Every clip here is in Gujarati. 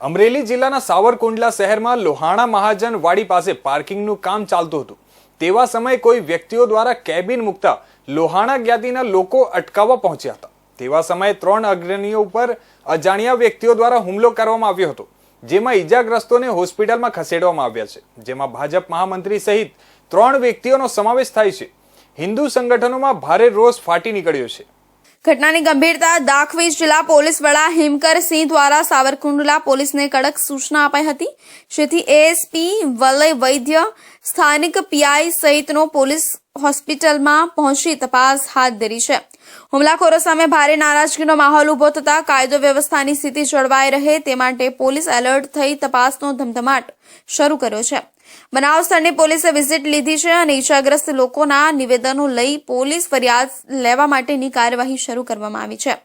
અમરેલી જિલ્લાના સાવરકુંડલા શહેરમાં લોહાણા મહાજન વાડી પાસે પાર્કિંગનું કામ ચાલતું હતું। તેવા સમયે કોઈ વ્યક્તિઓ દ્વારા કેબિન મૂકતા લોહાણા જ્ઞાતિના લોકો અટકાવવા પહોંચ્યા હતા। તેવા સમયે 3 અગ્રણીઓ ઉપર અજાણ્યા વ્યક્તિઓ દ્વારા હુમલો કરવામાં આવ્યો હતો, જેમાં ઈજાગ્રસ્તોને હોસ્પિટલમાં ખસેડવામાં આવ્યા છે, જેમાં ભાજપ મહામંત્રી સહિત 3 વ્યક્તિઓનો સમાવેશ થાય છે। હિન્દુ સંગઠનોમાં ભારે રોષ ફાટી નીકળ્યો છે। ઘટનાની ગંભીરતા દાખવી જિલ્લા પોલીસ વડા હિમકરસિંહ દ્વારા સાવરકુંડલા પોલીસને કડક સૂચના અપાઈ હતી, જેથી એએસપી વલય વૈદ્ય સ્થાનિક પીઆઈ સહિતનો પોલીસ હોસ્પિટલમાં પહોંચી તપાસ હાથ ધરી છે। હુમલાખોરો સામે ભારે નારાજગીનો માહોલ ઉભો થતા કાયદો વ્યવસ્થાની સ્થિતિ જળવાઈ રહે તે માટે પોલીસ એલર્ટ થઈ તપાસનો ધમધમાટ શરૂ કર્યો છે। બનાવ સ્થળની પોલીસે વિઝિટ લીધી છે અને ઈજાગ્રસ્ત લોકોના નિવેદનો લઈ પોલીસ ફરિયાદ લેવા માટેની કાર્યવાહી શરૂ કરવામાં આવી છે।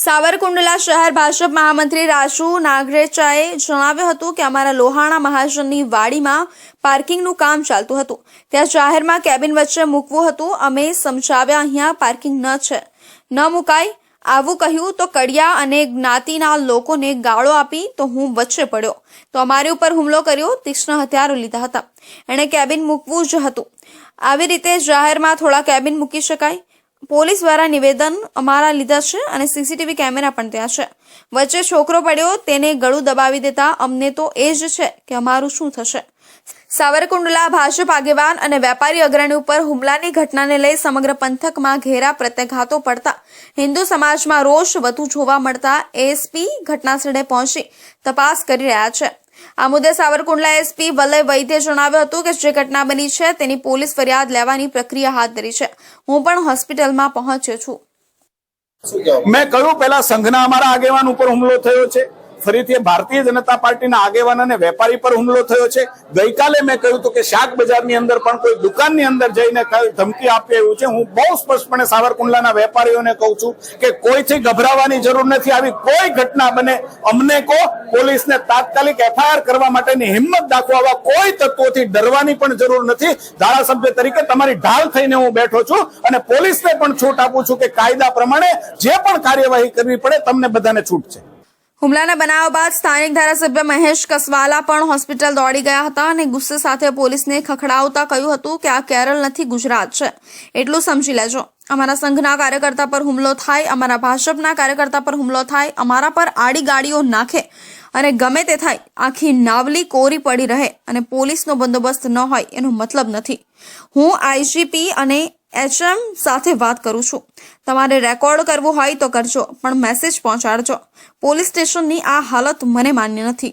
સાવરકુંડલા શહેર ભાજપ મહામંત્રી રાજુ નાગરેચાએ જણાવ્યું હતું કે અમારા લોહાણા મહાજનની વાડીમાં પાર્કિંગનું કામ ચાલતું હતું, ત્યાં જાહેરમાં કેબિન વચ્ચે મૂકવું હતું। અમે સમજાવ્યા અહીંયા પાર્કિંગ ન મુકાય આવું કહ્યું તો કડિયા અને જ્ઞાતિના લોકોને ગાળો આપી તો હું વચ્ચે પડ્યો તો અમારી ઉપર હુમલો કર્યો, તીક્ષ્ણ હથિયારો લીધા હતા। એણે કેબિન મૂકવું જ હતું। આવી રીતે જાહેરમાં થોડા કેબિન મૂકી શકાય? પોલીસ દ્વારા નિવેદન અમારા લીધા છે અને સીસીટીવી કેમેરા પણ ત્યાં છે। વચ્ચે છોકરો પડ્યો, તેને ગળું દબાવી દેતા અમને તો એ જ છે કે અમારું શું થશે। સાવરકુંડલા ભાજપ આગેવાન અને વેપારી અગ્રણી ઉપર હુમલાની ઘટનાને લઈ સમગ્ર પંથકમાં ઘેરા પ્રત્યાઘાતો પડતા હિન્દુ સમાજમાં રોષ વધુ જોવા મળતા એએસપી ઘટનાસ્થળે પહોંચી તપાસ કરી રહ્યા છે। આ મુદ્દે સાવરકુંડલા એસપી વલય વૈદ્યે જણાવ્યું હતું કે જે ઘટના બની છે તેની પોલીસ ફરિયાદ લેવાની પ્રક્રિયા હાથ ધરી છે। હું પણ હોસ્પિટલમાં પહોંચ્યો છું। મેં કહ્યું પહેલા સંઘના અમારા આગેવાન ઉપર હુમલો થયો છે, ફરીથી ભારતીય જનતા પાર્ટીના આગેવાન અને વેપારી પર હુમલો થયો છે। ગઈકાલે મેં કહ્યું હતું કે શાક બજારની અંદર પણ કોઈ દુકાનની અંદર જઈને ધમકી આપી આવ્યું છે। હું બહુ સ્પષ્ટપણે સાવરકુંડલાના વેપારીઓને કહું છું કે કોઈથી ગભરાવાની જરૂર નથી। આવી કોઈ ઘટના બને અમને કહો, પોલીસને તાત્કાલિક એફઆઈઆર કરવા માટેની હિંમત દાખવો। આવા કોઈ તત્વોથી ડરવાની પણ જરૂર નથી। ધારાસભ્ય તરીકે તમારી ઢાલ થઈને હું બેઠો છું અને પોલીસને પણ છૂટ આપું છું કે કાયદા પ્રમાણે જે પણ કાર્યવાહી કરવી પડે તમને બધાને છૂટ છે। હુમલાના બનાવ બાદ સ્થાનિક ધારાસભ્ય મહેશ કસવાલા પણ હોસ્પિટલ દોડી ગયા હતા અને ગુસ્સે સાથે પોલીસને ખખડાવતા કહ્યું હતું કે આ કેરળ નથી, ગુજરાત છે, એટલું સમજી લેજો। અમારા સંઘના કાર્યકર્તા પર હુમલો થાય, અમારા ભાજપના કાર્યકર્તા પર હુમલો થાય, અમારા પર આડી ગાડીઓ નાખે અને ગમે તે થાય, આખી નાવલી કોરી પડી રહે અને પોલીસનો બંદોબસ્ત ન હોય એનો મતલબ નથી। હું આઈજીપી અને એચએમ સાથે વાત કરું છું। તમારે રેકોર્ડ કરવું હોય તો કરજો, પણ મેસેજ પહોંચાડજો। પોલીસ સ્ટેશનની આ હાલત મને માન્ય નથી।